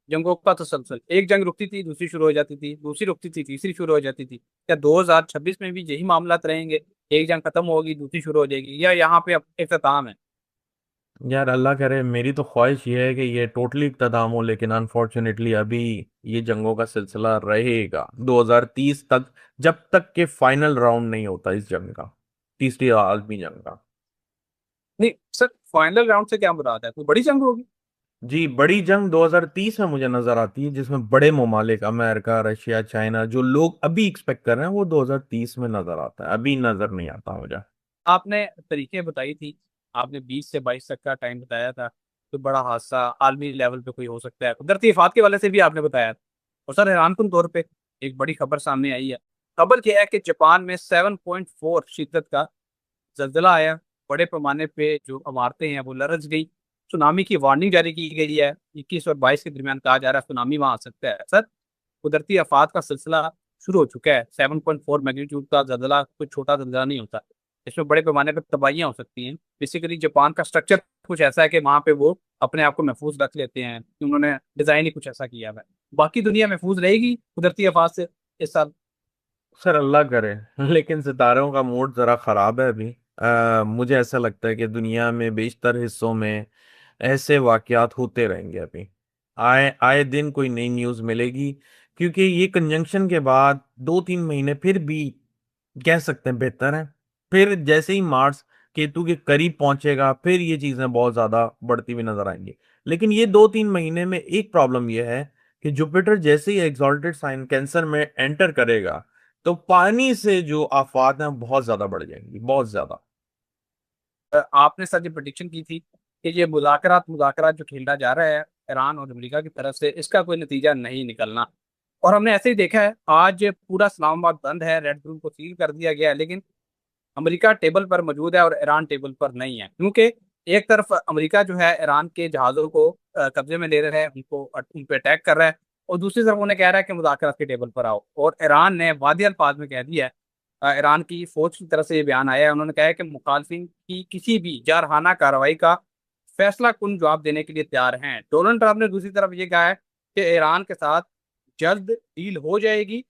जंगों का तसलसल, एक जंग रुकती थी दूसरी शुरू हो जाती थी, दूसरी रुकती थी तीसरी शुरू हो जाती थी। क्या 2026 में भी यही मामलात रहेंगे? एक जंग खत्म होगी दूसरी शुरू हो जाएगी, या यहाँ पे अब इख्तिताम है? यार अल्लाह करे, मेरी तो ख्वाहिश ये है कि ये टोटली इख्तिताम हो, लेकिन अनफॉर्चुनेटली अभी ये जंगों का सिलसिला रहेगा 2030 तक, जब तक कि फाइनल राउंड नहीं होता इस जंग का, तीसरी आलमी जंग का। नहीं सर, फाइनल राउंड से क्या मुराद है? कोई बड़ी जंग होगी? जी, बड़ी जंग 2030 में मुझे नजर आती है, जिसमें बड़े ममालिक अमेरिका, रशिया, चाइना, जो लोग अभी एक्सपेक्ट कर रहे हैं वो 2030 में नजर आता है, अभी नजर नहीं आता मुझे। आपने तरीके बताई थी, आपने 20 से 22 तक का टाइम बताया था। तो बड़ा हादसा आलमी लेवल पे कोई हो सकता है, कुदरती आफात के वाले से भी आपने बताया था। और सर, हैरानकुन तौर पे एक बड़ी खबर सामने आई है। खबर यह है कि जापान में 7.4 शिद्दत का जल्जला आया। बड़े पैमाने पे जो इमारतें हैं वो लरज गई। सुनामी की वार्निंग जारी की गई है। 21 और 22 के दरमियान कहा जा रहा है सुनामी वहां आ सकता है। सर, कुदरती आफात का सिलसिला शुरू हो चुका है। 7.4 मैग्नीट्यूड का जल्जला कोई छोटा जल्जला नहीं होता। इसमें बड़े पैमाने पर तबाहियां हो सकती हैं। बेसिकली जापान का स्ट्रक्चर कुछ ऐसा है कि वहां पे वो अपने आप को महफूज रख लेते हैं, कि उन्होंने डिजाइन ही कुछ ऐसा किया है। बाकी दुनिया महफूज रहेगी कुदरती आफात से इस साल? सर अल्लाह करे, लेकिन सितारों का मूड जरा खराब है अभी। मुझे ऐसा लगता है कि दुनिया में बेशतर हिस्सों में ऐसे वाकयात होते रहेंगे अभी। आए आए दिन कोई नई न्यूज़ मिलेगी, क्योंकि ये कंजंक्शन के बाद 2-3 महीने फिर भी कह सकते हैं बेहतर है। फिर जैसे ही मार्स केतु के करीब पहुंचेगा, फिर ये चीजें बहुत ज्यादा बढ़ती हुई नजर आएंगी। लेकिन ये 2-3 महीने में एक प्रॉब्लम यह है कि जुपिटर जैसे ही एग्जॉल्टेड साइन कैंसर में एंटर करेगा, तो पानी से जो आफात हैं बहुत ज्यादा बढ़ जाएंगी, बहुत ज्यादा। आपने सर ये प्रोडिक्शन की थी कि ये मुज़ाकरात मुज़ाकरात जो खेला जा रहा है ईरान और अमेरिका की तरफ से, इसका कोई नतीजा नहीं निकलना। और हमने ऐसे ही देखा है, आज पूरा इस्लामाबाद बंद है, रेड रूम को सील कर दिया गया है। लेकिन अमेरिका टेबल पर मौजूद है और ईरान टेबल पर नहीं है, क्योंकि एक तरफ अमेरिका जो है ईरान के जहाज़ों को कब्जे में ले रहा है, उनको उन पे अटैक कर रहा है। और दूसरी तरफ उन्हें कह रहा है कि मुज़ाकरात के टेबल पर आओ। और ईरान ने वादी अल्फाज में कह दिया है, ईरान की फौज की तरफ से ये बयान आया है, उन्होंने कहा है कि मुखालफिन की किसी भी जारहाना कार्रवाई का फैसला कुन जवाब देने के लिए तैयार हैं। डोनाल्ड ट्रंप ने दूसरी तरफ ये कहा है कि ईरान के साथ जल्द डील हो जाएगी,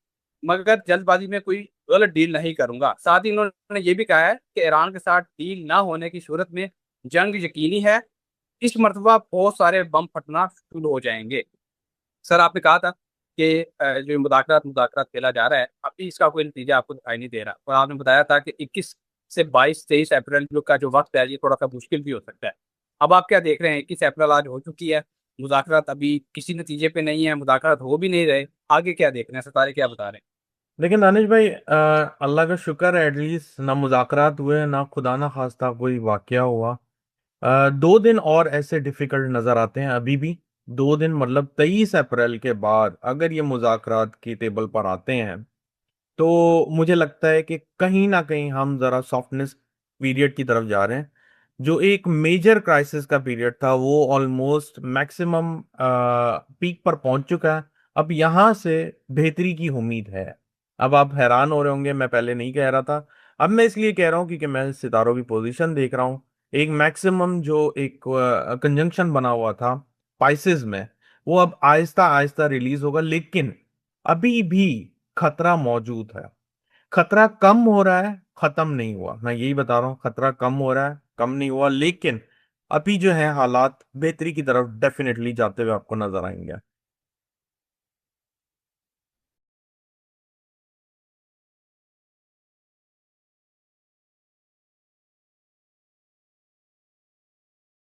मगर जल्दबाजी में कोई गलत डील नहीं करूंगा। साथ ही उन्होंने ये भी कहा है कि ईरान के साथ डील ना होने की सूरत में जंग यकीनी है। इस मरतबा बहुत सारे बम फटना शुरू हो जाएंगे। सर, आपने कहा था कि जो मुदाखलत मुदाखलत खेला जा रहा है, अभी इसका कोई नतीजा आपको दिखाई नहीं दे रहा। और आपने बताया था कि 21 से 22 23 अप्रैल जो का जो वक्त है, ये थोड़ा सा मुश्किल भी हो सकता है। अब आप क्या देख रहे हैं? 21 अप्रैल आज हो चुकी है, मुदाखलत अभी किसी नतीजे पे नहीं है, मुदाखलत हो भी नहीं रहे। आगे क्या देख रहे हैं? सितारे क्या बता रहे हैं? लेकिन दानिश भाई, अल्लाह का शुक्र है, एटलीस्ट ना मुज़ाकरात हुए, ना खुदा ना खास्ता कोई वाकया हुआ। 2 दिन और ऐसे डिफिकल्ट नजर आते हैं अभी भी। 2 दिन मतलब 23 अप्रैल के बाद अगर ये मुज़ाकरात की टेबल पर आते हैं, तो मुझे लगता है कि कहीं ना कहीं हम जरा सॉफ्टनेस पीरियड की तरफ जा रहे हैं। जो एक मेजर क्राइसिस का पीरियड था वो ऑलमोस्ट मैक्सिमम पीक पर पहुंच चुका है। अब यहां से बेहतरी की उम्मीद है। अब आप हैरान हो रहे होंगे, मैं पहले नहीं कह रहा था। अब मैं इसलिए कह रहा हूँ क्योंकि मैं सितारों की पोजीशन देख रहा हूँ। एक मैक्सिमम जो एक कंजंक्शन बना हुआ था पाइसेस में, वो अब आहिस्ता आहिस्ता रिलीज होगा, लेकिन अभी भी खतरा मौजूद है। खतरा कम हो रहा है, खत्म नहीं हुआ। मैं यही बता रहा हूँ, खतरा कम हो रहा है, कम नहीं हुआ, लेकिन अभी जो है हालात बेहतरी की तरफ डेफिनेटली जाते हुए आपको नजर आएंगे।